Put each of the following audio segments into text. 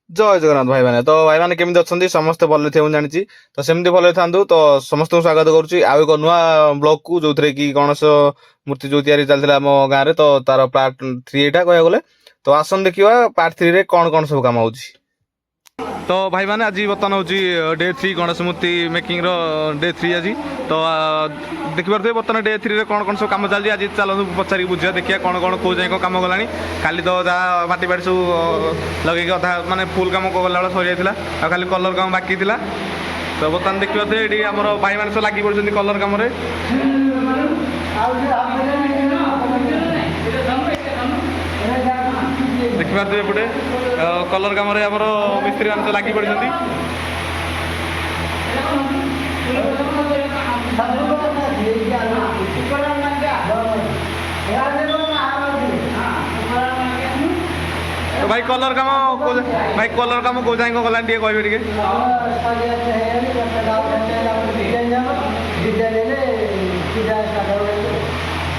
जय जगन्नाथ भाई मैंने तो भाई मैंने केमी अच्छा समस्ते भले थे जानी तो सेमती भले था तो समस्त स्वागत करुच्ची आउ एक नुआ ब्लॉग को जो थे कि गणेश मूर्ति जो या चलता आम गाँव में तो तार पार्ट 3 यहाँ कह गले तो आसन देखा पार्ट 3 रे कौन कौन सब काम हो तो भाई मैंने आज बर्तमान हूँ डे 3 गणेश मूर्ति मेकिंग डे 3 आज तो देखिए बर्तमान डे 3 रे कौन कौन सब कम चलती आज चलो पचारि बुझा देखिए कौन कौन कौ जाए कम गला खाली तो जहाँ माटी बाटी सब लगे अधा माने फुल कम गला सरी जाता आ खाली कलर काम बाकी था तो बर्तमान देखिए ये आम भाई मैंने सब लगी पड़ते कलर कम देखिए एपटे कलर कम मिस्त्री मान लगी पड़ते तो भाई कलर कम कौ जाए गला टे कहे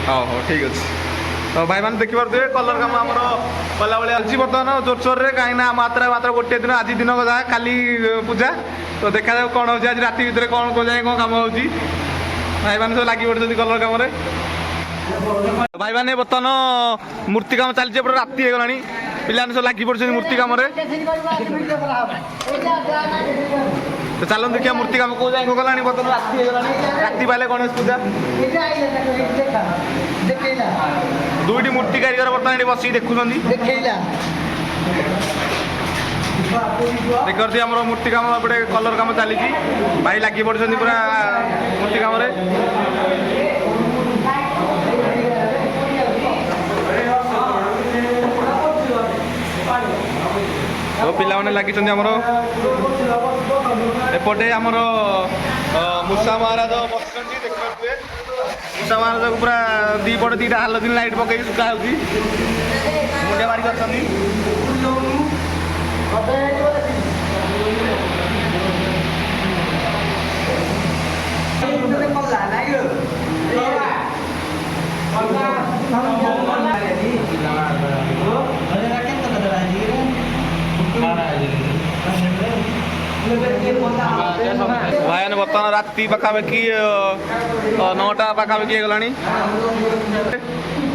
हाँ हाँ ठीक अच्छे तो भाई मैंने देखिए कलर कम आम कला भाई चलती बर्तमान जोर सोर रे कहीं मात्रा मात्र गोटे दिन आज दिन जहाँ काली पूजा तो देखा जाए कौन हो आज राति भितर कौन कौ जाए कौन कम हो भाई मैंने सब लगी पड़ते कलर कम भाई मैंने बर्तमान मूर्ति कम चलती पूरा राति होगा पिला सब लगी पड़ते मूर्ति कम तो चलो देखिए मूर्ति कम कौ जाए गलानी बर्तमान राति होगा राति पाले गणेश पूजा दुईटी मूर्ति कारीगर बर्तमान ये बस देखुं देखते आम मूर्ति कम एपटे कलर कम चली भाई लगी पड़ते पूरा मूर्ति कम तो पिला मैंने लगी एपटे आमर मूषा महाराज बस देखिए मूषा महाराज को पूरा दी पटे दीटा हालोजिन लाइट पकई सुखा मुंडिया मारिक भाई ने बर्तमान राति पखापाखि 9टा पखापाखि गला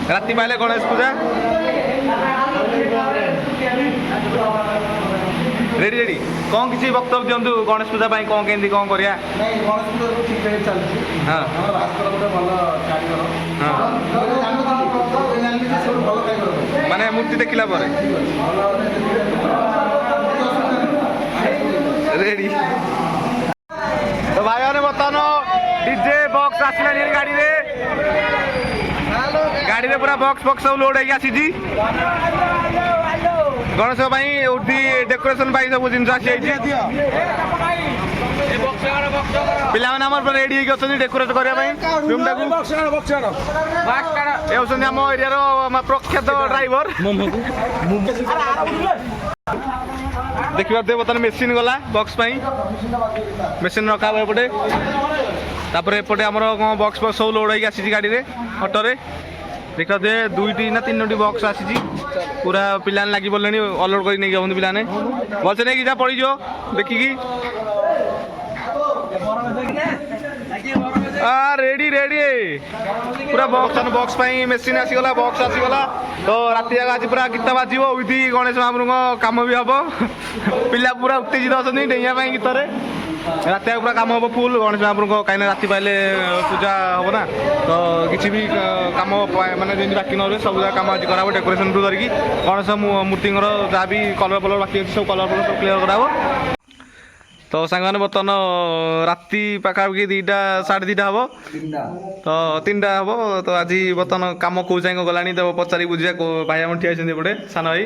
राति पाइले गणेश पूजा रेडी रेडी कौन किसी वक्तव्य दिंतु गणेश पूजा कौन केमती कौन करिया हाँ माने मूर्ति देखला रेडी तो भाई मैंने बतानो डीजे बॉक्स आसला गाड़ी रे पूरा बॉक्स बॉक्स सब लोड होगी आसी गणेश उठी डेकोरेशन सब जिन पिला मैंने रेडी डेकोरेट करने आम एरिया प्रख्यात ड्राइवर देखिए बर्तमान मेसीन गला बॉक्स मेसीन रखा एपटे तापर एपटे आमर बॉक्स बॉक्स सब लोड होगी आसी गाड़ी रे ऑटो रे देखते 2टी ना 3टी बॉक्स आसी पूरा पिला लगी पड़े अलर्ट कर नहीं पिलाने भलसे नहीं जा पड़ देखिकी रेडी रेडी पूरा बॉक्स मेसीन आसीगला बॉक्स आसीगला तो राति आज पूरा गीत बाजिब विधि गणेश महाप्रभु काम भी हम पिला पूरा उत्तेजित अच्छा डेइया गीत राति पूरा काम हम फुल गणेश महाप्रभु कहीं राति पाइले पूजा हम ना तो किसी भी कम मानते जमी बाकी न रहे सब कम आज कराब डेकोरेशन ठूँ धरिकी गणेश मूर्ति जहाँ भी कलर फलर बाकी अच्छे सब कलर फलर सब क्लियर कराब तो सांग मैंने बर्तमान राति पाखापाखि 2टा 2:30 हम तो 3टा हम तो आज बर्तमान कम कौ जाए गला तो पचारि बुझा भाई आम ठिया एपटे सान भाई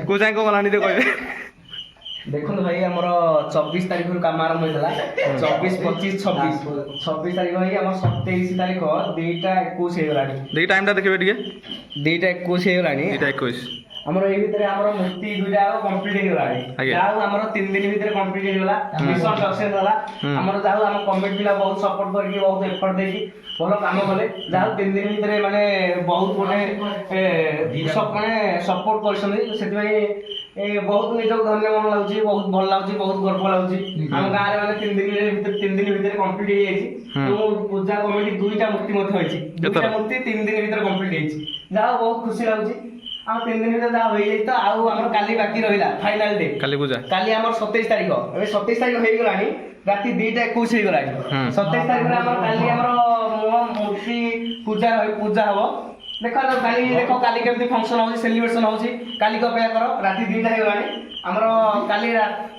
कौ जाए गला कहे देखो भाई आमर 24 तारीख रु काम आरंभ होता 24 25 26 तारीख है आम 27 तारीख 2:21 होगा देखिए टाइम देखिए 2:21 होगा 2:21 आमर ए भितर आमर मूर्ति 2टा कंप्लीट हो गला जाऊ आमर 3 दिन भितर कंप्लीट हो गला मिशन सक्सेस होला आमर जाऊ आम कमिटी पिला बहुत सपोर्ट करके बहुत एफर्ट देकी भल काम कले जाऊ 3 दिन भितर माने बहुत गोटे सब माने सपोर्ट करछन सेति भाई ବହୁତ ନିଜକୁ ଧନ୍ୟ ମନ ଲାଗୁଛି, ବହୁତ ଭଲ ଲାଗୁଛି, ବହୁତ ଗର୍ବ ଲାଗୁଛି। ଆମ ଗାଁରେ ମାନେ 3 ଦିନ ଭିତରେ କମ୍ପ୍ଲିଟ ହେଇଯାଇଛି। ପୂଜା କମିଟି 2ଟା ମୂର୍ତ୍ତି ମଧ୍ୟ ହେଇଛି, 2ଟା ମୂର୍ତ୍ତି 3 ଦିନ ଭିତରେ କମ୍ପ୍ଲିଟ ହେଇଛି। ଯାହା ବହୁତ ଖୁସି ଲାଗୁଛି। ଆଉ 3 ଦିନ ଭିତରେ ଯାହା ହେଇଯାଇଛି ତ, ଆଉ ଆମର କାଲି ବାକି ରହିଲା ଫାଇନାଲ ଡେ, କାଲି ପୂଜା। କାଲି ଆମର 27 ତାରିଖ, ଏବେ 27 ତାରିଖ ହେଇଗଲାଣି, ରାତି 2:21 ହେଇଗଲାଣି। 27 ତାରିଖରେ ଆମର କାଲି ଆମର ମୂର୍ତ୍ତି ପୂଜା ହବ। ଦେଖାଯାଉ କାଲି ଦେଖ କାଲି କେମିତି ଫଙ୍କସନ ହଉଛି, ସେଲିବ୍ରେସନ ହଉଛି। କାଲିକି ଅପେକ୍ଷା କର, ରାତି 2ଟା ହେଇଗଲାଣି। ଆମର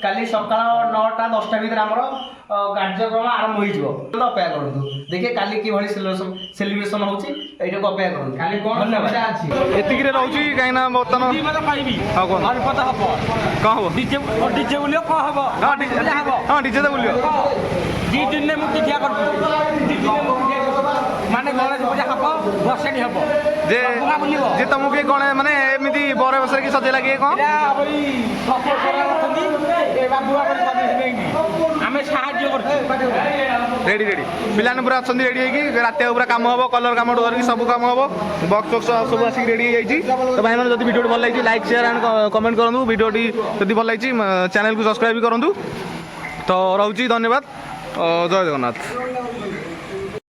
କାଲି ସକାଳ 9ଟା 10ଟା ଭିତରେ ଆମର କାର୍ଯ୍ୟକ୍ରମ ଆରମ୍ଭ ହେଇଯିବ। ଅପେକ୍ଷା କରନ୍ତୁ, ଦେଖିବେ କାଲି କିଭଳି ସେଲିବ୍ରେସନ ହଉଛି, ଏଇଟାକୁ ଅପେକ୍ଷା କରନ୍ତୁ। କାଲି କଣ ଅଛି ଏତିକିରେ ରହୁଛି, କାହିଁକି ନା ବର୍ତ୍ତମାନ ହଁ କୁହନ୍ତୁ କଣ ହବ? ଡିଜେ ବୁଲିବ କଣ ହବ? ହଁ ଡିଜେ ତ ବୁଲିବ। 2 ଦିନରେ ମୁଁ ଠିଆ କରୁଛି, 2 ଦିନରେ ମାନେ ଗଣେଶ ପୂଜା ହବ, ଭସାଣି ହବ, ଯେ ତମକୁ କିଏ କଣ ମାନେ ଏମିତି ବର ବସରେ କି ସଜେଇଲା କିଏ କଣ? ଆମେ ସାହାଯ୍ୟ କରୁଛୁ। ରେଡି ପିଲାମାନେ ପୁରା ଅଛନ୍ତି ରେଡି ହେଇକି, ରାତି ପୁରା କାମ ହବ, କଲର କାମ ଧରିକି ସବୁ କାମ ହବ। ବକ୍ସ ସବୁ ଆସିକି ରେଡି ହେଇଯାଇଛି। ତ ଭାଇମାନେ ଯଦି ଭିଡ଼ିଓଟି ଭଲ ଲାଗିଛି ଲାଇକ୍ ସେୟାର ଆଣ୍ଡ କମେଣ୍ଟ କରନ୍ତୁ। ଭିଡ଼ିଓଟି ଯଦି ଭଲ ଲାଗିଛି ଚ୍ୟାନେଲକୁ ସବସ୍କ୍ରାଇବ କରନ୍ତୁ। ତ ରହୁଛି, ଧନ୍ୟବାଦ, ଜୟ ଜଗନ୍ନାଥ।